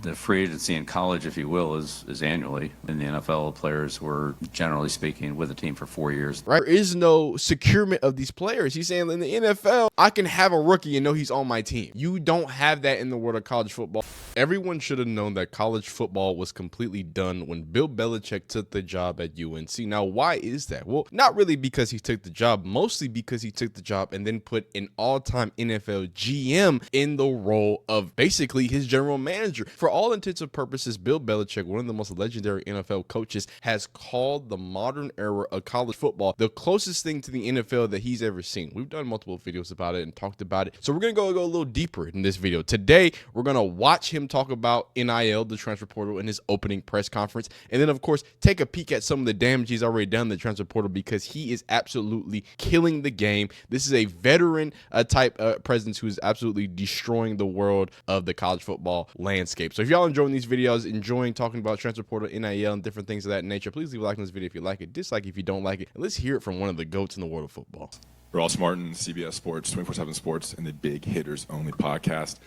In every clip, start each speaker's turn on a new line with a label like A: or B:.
A: the free agency in college, if you will, is annually. In the NFL, players were, generally speaking, with a team for 4 years.
B: Right? There is no securement of these players. He's saying in the NFL, I can have a rookie and know he's on my team. You don't have that in the world of college football. Everyone should have known that college football was completely done when Bill Belichick took the job at UNC. Now, why is that? Well, not really because he took the job, mostly because he took the job and then put an all-time NFL GM in the role of basically his general manager. For all intents and purposes, Bill Belichick, one of the most legendary NFL coaches, has called the modern era of college football the closest thing to the NFL that he's ever seen. We've done multiple videos about it and talked about it. So we're going to go a little deeper in this video. Today, we're going to watch him talk about NIL, the transfer portal, in his opening press conference. And then, of course, take a peek at some of the damage he's already done in the transfer portal because he is absolutely killing the game. This is a veteran type presence who is absolutely destroying the world of the college football landscape. So if y'all enjoying these videos, enjoying talking about transfer portal, NIL, and different things of that nature, please leave a like on this video if you like it, dislike if you don't like it, and let's hear it from one of the GOATs in the world of football.
C: Ross Martin, CBS Sports, 24/7 Sports, and the Big Hitters Only podcast.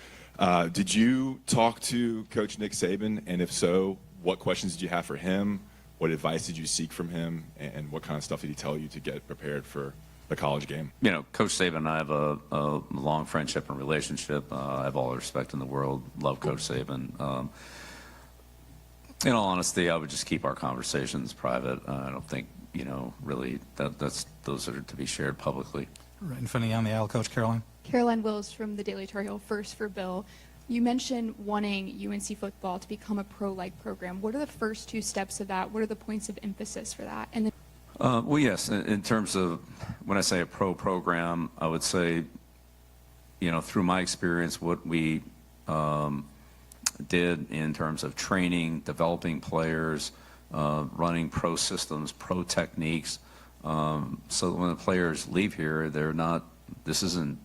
C: Did you talk to Coach Nick Saban? And if so, what questions did you have for him? What advice did you seek from him? And what kind of stuff did he tell you to get prepared for the college game?
A: You know, Coach Saban and I have a long friendship and relationship. I have all the respect in the world. Love Coach Saban. In all honesty, I would just keep our conversations private. I don't think, you know, really those are to be shared publicly.
D: Right in front of you on the aisle, Coach Caroline.
E: Caroline Wills from the Daily Tar Heel. First for Bill. You mentioned wanting UNC football to become a pro-like program. What are the first two steps of that? What are the points of emphasis for that? And then
A: well, yes, in terms of when I say a pro program, I would say, you know, through my experience, what we did in terms of training, developing players, running pro systems, pro techniques, so that when the players leave here, they're not, this isn't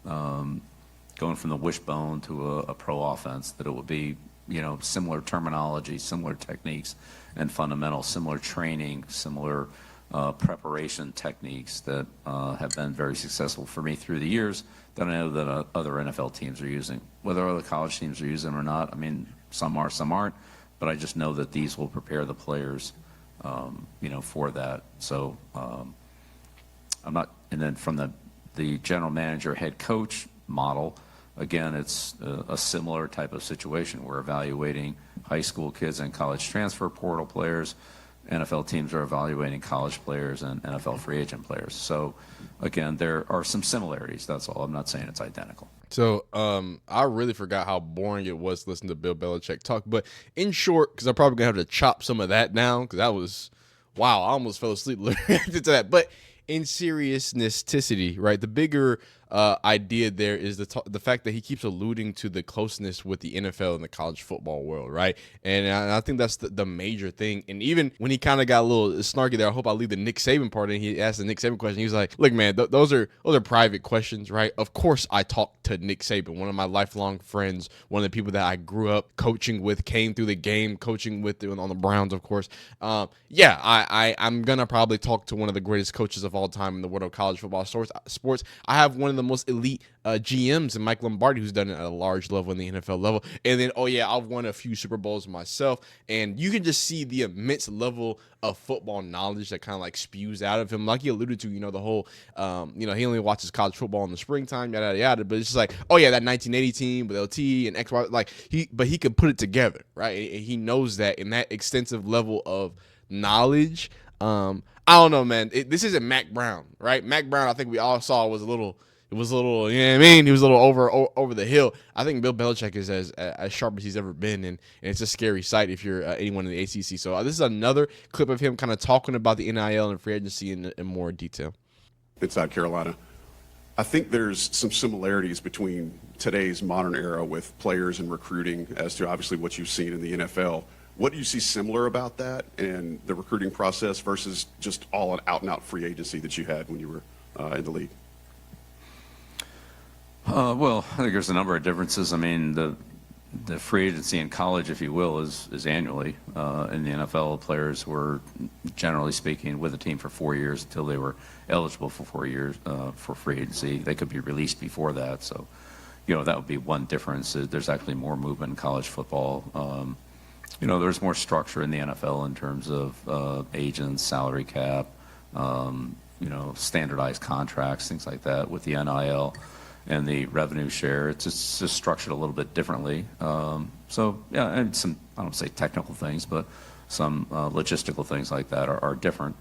A: going from the wishbone to a pro offense, that it would be, you know, similar terminology, similar techniques and fundamentals, similar training, similar preparation techniques that have been very successful for me through the years that I know that other NFL teams are using. Whether other college teams are using them or not, I mean, some are, some aren't, but I just know that these will prepare the players, you know, for that. So I'm not, and then from the general manager, head coach model, again, it's a similar type of situation. We're evaluating high school kids and college transfer portal players. NFL teams are evaluating college players and NFL free agent players. So, again, there are some similarities. That's all. I'm not saying it's identical.
B: So I really forgot how boring it was to listen to Bill Belichick talk. But in short, because I'm probably going to have to chop some of that down because that was, wow, I almost fell asleep listening to that. But in seriousness, right, the bigger idea there is the fact that he keeps alluding to the closeness with the NFL and the college football world, right? And I think that's the major thing. And even when he kind of got a little snarky there, I hope I leave the Nick Saban part in. He asked the Nick Saban question. He was like, look, man, those are private questions, right? Of course I talked to Nick Saban, one of my lifelong friends, one of the people that I grew up coaching with, came through the game, coaching with on the Browns, of course. Yeah, I'm going to probably talk to one of the greatest coaches of all time in the world of college football sports. I have one of the most elite GMs in Mike Lombardi, who's done it at a large level in the NFL level. And then, oh yeah, I've won a few Super Bowls myself. And you can just see the immense level of football knowledge that kind of like spews out of him. Like he alluded to, you know, the whole, you know, he only watches college football in the springtime, yada, yada, yada. But it's just like, oh yeah, that 1980 team with LT and XY, like but he can put it together, right? And he knows that, in that extensive level of knowledge. I don't know, man. This isn't Mac Brown, right? Mac Brown, I think we all saw was a little, you know what I mean? He was a little over the hill. I think Bill Belichick is as sharp as he's ever been, and it's a scary sight if you're anyone in the ACC. So this is another clip of him kind of talking about the NIL and free agency in more detail.
F: Inside Carolina, I think there's some similarities between today's modern era with players and recruiting as to obviously what you've seen in the NFL. What do you see similar about that and the recruiting process versus just all an out-and-out free agency that you had when you were in the league?
A: Well, I think there's a number of differences. I mean, the free agency in college, if you will, is annually. In the NFL, players were, generally speaking, with a team for 4 years until they were eligible for 4 years for free agency. They could be released before that. So, that would be one difference. There's actually more movement in college football. There's more structure in the NFL in terms of agents, salary cap, standardized contracts, things like that with the NIL and the revenue share. It's just structured a little bit differently. So, yeah, and some, I don't say technical things, but some logistical things like that are different.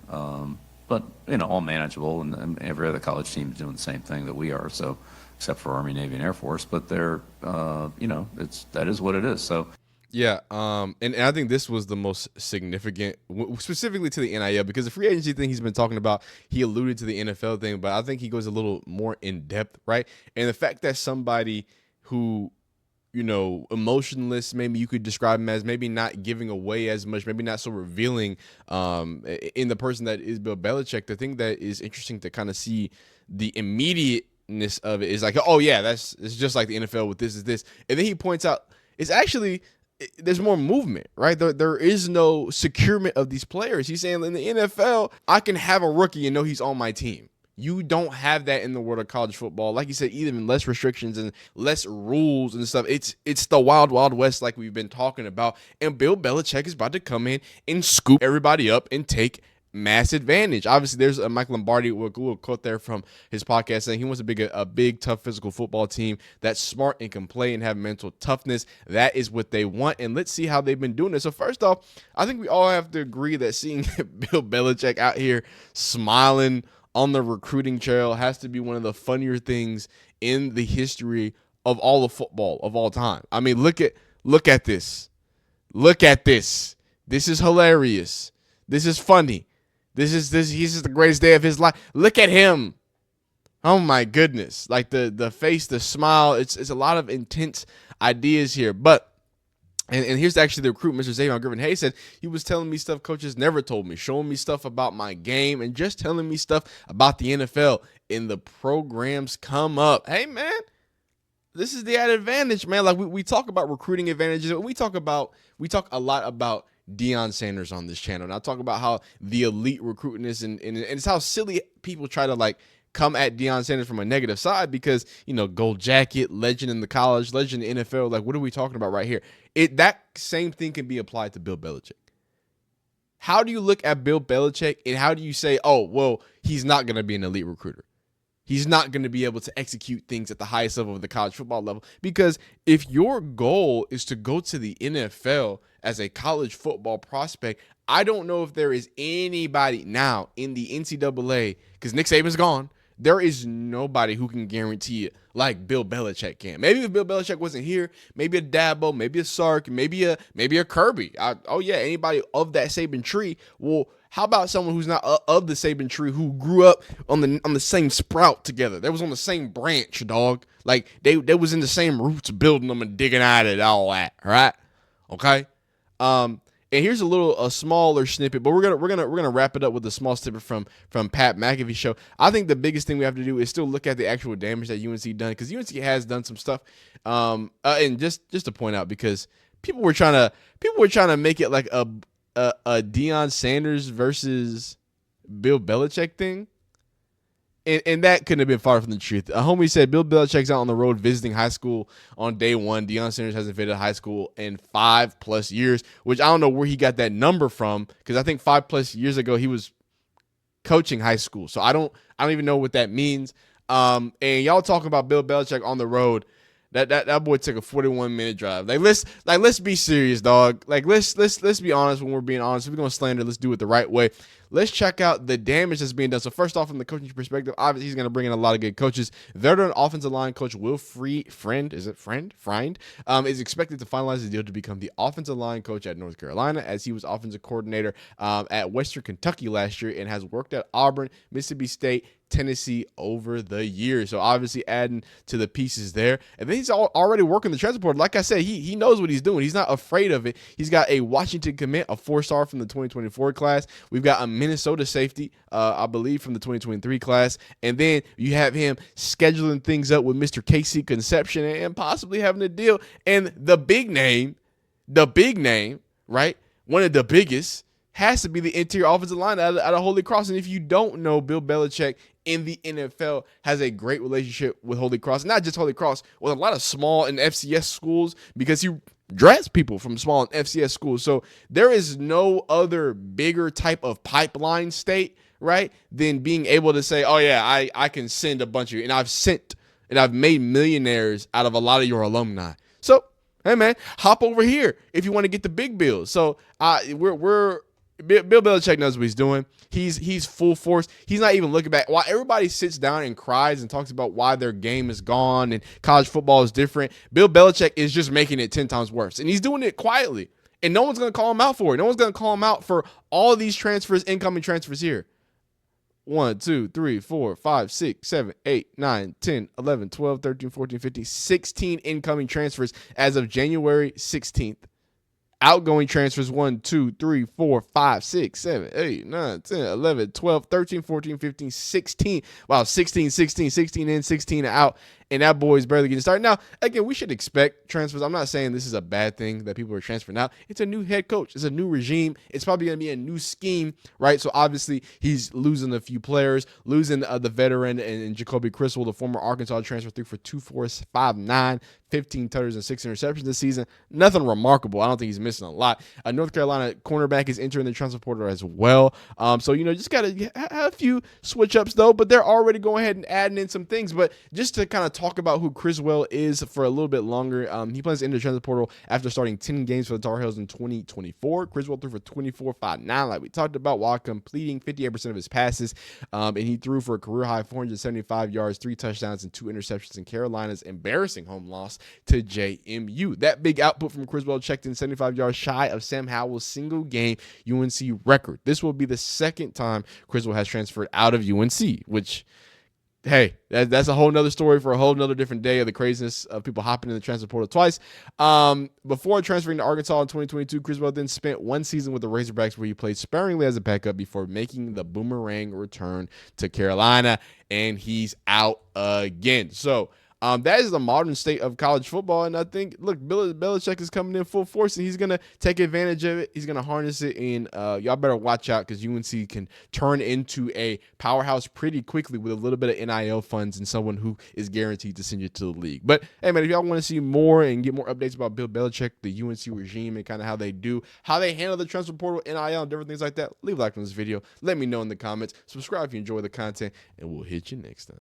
A: But, all manageable, and every other college team is doing the same thing that we are, so except for Army, Navy, and Air Force. But they're, that is what it is. So.
B: Yeah, and I think this was the most significant, specifically to the NIL, because the free agency thing he's been talking about, he alluded to the NFL thing, but I think he goes a little more in depth, right? And the fact that somebody who, emotionless, maybe you could describe him as maybe not giving away as much, maybe not so revealing in the person that is Bill Belichick. The thing that is interesting to kind of see the immediateness of it is like, oh yeah, it's just like the NFL with this is this. And then he points out it's actually there's more movement, right? There is no securement of these players. He's saying in the NFL, I can have a rookie and know he's on my team. You don't have that in the world of college football. Like you said, even less restrictions and less rules and stuff. It's the wild, wild west like we've been talking about. And Bill Belichick is about to come in and scoop everybody up and take mass advantage. Obviously, there's a Mike Lombardi with a little quote there from his podcast saying he wants a big, tough physical football team that's smart and can play and have mental toughness. That is what they want, and let's see how they've been doing it. So first off, I think we all have to agree that seeing Bill Belichick out here smiling on the recruiting trail has to be one of the funnier things in the history of all of football of all time. I mean, look at this. Look at this. This is hilarious. This is funny. He's just the greatest day of his life. Look at him. Oh my goodness. Like the face, the smile. It's a lot of intense ideas here. But and here's actually the recruit, Mr. Xavier Griffin Hayes said he was telling me stuff coaches never told me, showing me stuff about my game, and just telling me stuff about the NFL. And the programs come up. Hey man, this is the added advantage, man. Like we talk about recruiting advantages. We talk a lot about Deion Sanders on this channel. And I talk about how the elite recruiting is, and it's how silly people try to like come at Deion Sanders from a negative side because, gold jacket, legend in the college, legend in the NFL. Like, what are we talking about right here? That same thing can be applied to Bill Belichick. How do you look at Bill Belichick and how do you say, oh, well, he's not going to be an elite recruiter? He's not going to be able to execute things at the highest level of the college football level. Because if your goal is to go to the NFL as a college football prospect, I don't know if there is anybody now in the NCAA, because Nick Saban's gone, there is nobody who can guarantee it like Bill Belichick can. Maybe if Bill Belichick wasn't here, maybe a Dabo, maybe a Sark, maybe a Kirby. Anybody of that Saban tree. Well, how about someone who's not of the Saban tree who grew up on the same sprout together? They was on the same branch, dog. Like they was in the same roots, building them and digging at it, all that, right? Okay. And here's a smaller snippet, but we're gonna wrap it up with a small snippet from Pat McAfee's show. I think the biggest thing we have to do is still look at the actual damage that UNC done, because UNC has done some stuff. And just to point out, because people were trying to make it like a Deion Sanders versus Bill Belichick thing. And that couldn't have been far from the truth. A homie said Bill Belichick's out on the road visiting high school on day one. Deion Sanders hasn't visited high school in 5+ years, which I don't know where he got that number from, because I think 5+ years ago he was coaching high school. So I don't even know what that means. And y'all talking about Bill Belichick on the road. That boy took a 41-minute drive. Let's be serious, dog. Like let's be honest when we're being honest. If we're gonna slander, let's do it the right way. Let's check out the damage that's being done. So first off, from the coaching perspective, obviously he's going to bring in a lot of good coaches. Veteran offensive line coach Will Friend is expected to finalize the deal to become the offensive line coach at North Carolina, as he was offensive coordinator at Western Kentucky last year and has worked at Auburn, Mississippi State, Tennessee over the years. So obviously adding to the pieces there. And then he's already working the transfer portal. Like I said, he knows what he's doing. He's not afraid of it. He's got a Washington commit, a 4-star from the 2024 class. We've got a Minnesota safety, I believe, from the 2023 class. And then you have him scheduling things up with Mr. Casey Conception and possibly having a deal. And the big name, right? One of the biggest has to be the interior offensive line out of Holy Cross. And if you don't know, Bill Belichick in the NFL has a great relationship with Holy Cross. Not just Holy Cross, with a lot of small and FCS schools, because he drafts people from small and FCS schools. So there is no other bigger type of pipeline state, right, than being able to say, oh yeah, I can send a bunch of you. And I've made millionaires out of a lot of your alumni. So, hey man, hop over here if you want to get the big bills. So Bill Belichick knows what he's doing. He's full force. He's not even looking back. While everybody sits down and cries and talks about why their game is gone and college football is different, Bill Belichick is just making it 10 times worse. And he's doing it quietly. And no one's going to call him out for it. No one's going to call him out for all of these transfers, incoming transfers here. 1, 2, 3, 4, 5, 6, 7, 8, 9, 10, 11, 12, 13, 14, 15, 16 incoming transfers as of January 16th. Outgoing transfers 1, 2, 3, 4, 5, 6, 7, 8, 9, 10, 11, 12, 13, 14, 15, 16. Wow, 16 in, 16 out. And that boy's barely getting started. Now, again, we should expect transfers. I'm not saying this is a bad thing that people are transferring out. It's a new head coach. It's a new regime. It's probably going to be a new scheme, right? So, obviously, he's losing a few players, losing the veteran and Jacoby Criswell, the former Arkansas transfer, 3 for 2.459, 15 touchdowns and 6 interceptions this season. Nothing remarkable. I don't think he's missing a lot. North Carolina cornerback is entering the transfer portal as well. So, just got to have a few switch-ups, though, but they're already going ahead and adding in some things. But just to kind of talk about who Criswell is for a little bit longer, he plans to enter the transfer portal after starting 10 games for the Tar Heels in 2024. Criswell threw for 24.59, like we talked about, while completing 58% of his passes. And he threw for a career-high 475 yards, 3 touchdowns, and 2 interceptions in Carolina's embarrassing home loss to JMU. That big output from Criswell checked in 75 yards shy of Sam Howell's single-game UNC record. This will be the second time Criswell has transferred out of UNC, which, hey, that's a whole nother story for a whole nother different day of the craziness of people hopping in the transfer portal twice. Before transferring to Arkansas in 2022, Criswell then spent 1 season with the Razorbacks where he played sparingly as a backup before making the boomerang return to Carolina, and he's out again. So, that is the modern state of college football, and I think, look, Belichick is coming in full force, and he's going to take advantage of it. He's going to harness it, and y'all better watch out because UNC can turn into a powerhouse pretty quickly with a little bit of NIL funds and someone who is guaranteed to send you to the league. But, hey, man, if y'all want to see more and get more updates about Bill Belichick, the UNC regime, and kind of how they handle the transfer portal, NIL, and different things like that, leave a like on this video. Let me know in the comments. Subscribe if you enjoy the content, and we'll hit you next time.